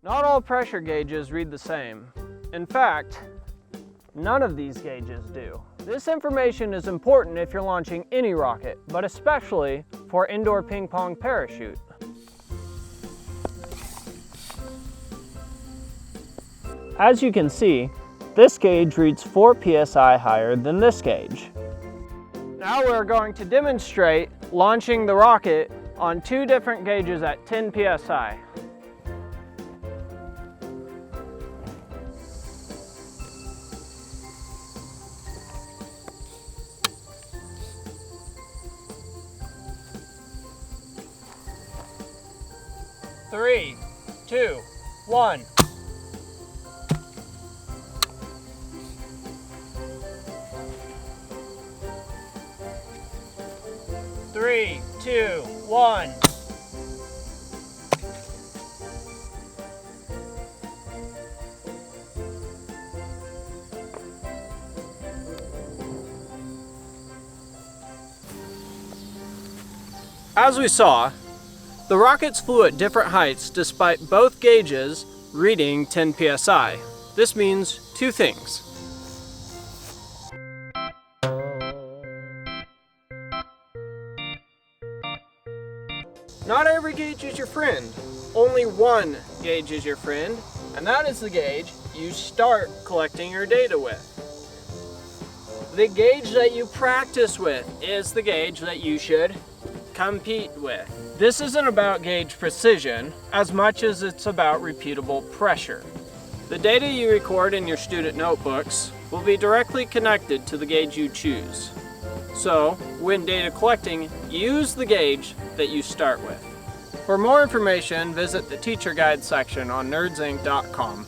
Not all pressure gauges read the same. In fact, none of these gauges do. This information is important if you're launching any rocket, but especially for indoor ping pong parachute. As you can see, this gauge reads 4 psi higher than this gauge. Now we're going to demonstrate launching the rocket on 2 different gauges at 10 psi. Three, 2, 1. Three, 2, 1. As we saw, the rockets flew at different heights despite both gauges reading 10 psi. This means 2 things. Not every gauge is your friend. Only one gauge is your friend, and that is the gauge you start collecting your data with. The gauge that you practice with is the gauge that you should compete with. This isn't about gauge precision as much as it's about repeatable pressure. The data you record in your student notebooks will be directly connected to the gauge you choose. So, when data collecting, use the gauge that you start with. For more information, visit the teacher guide section on nerdsinc.com.